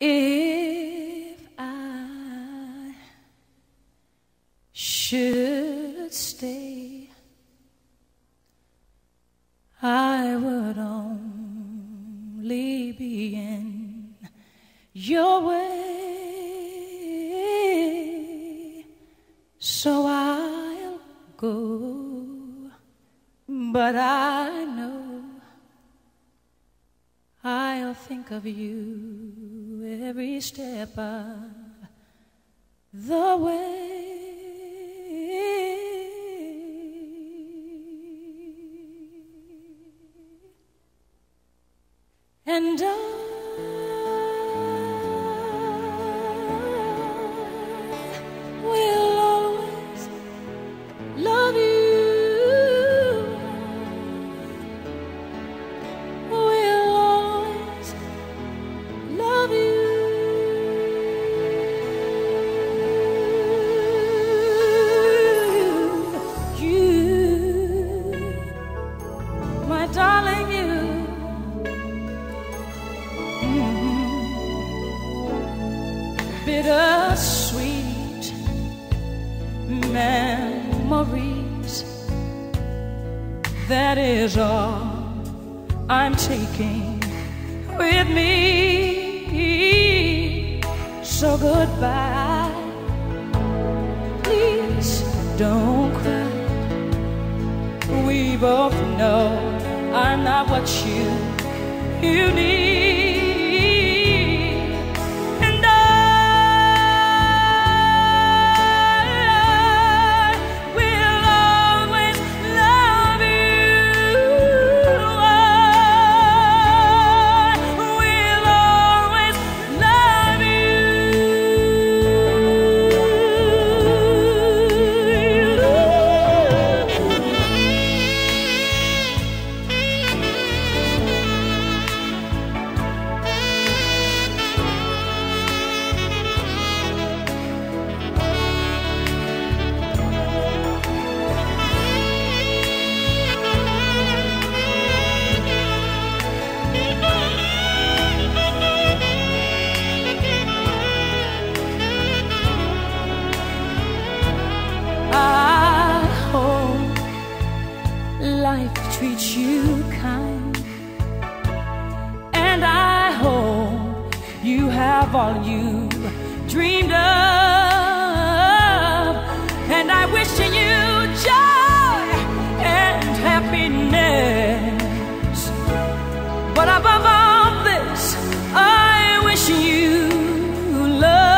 If I should stay, I would only be in your way, so I'll go, but I know I'll think of you every step of the way. And I will always love you. Will always love you. You, my darling, you. Bittersweet memories, that is all I'm taking with me. So goodbye, please don't cry. We both know I'm not what you need. Life treats you kind, and I hope you have all you dreamed of, and I wish you joy and happiness, but above all this I wish you love.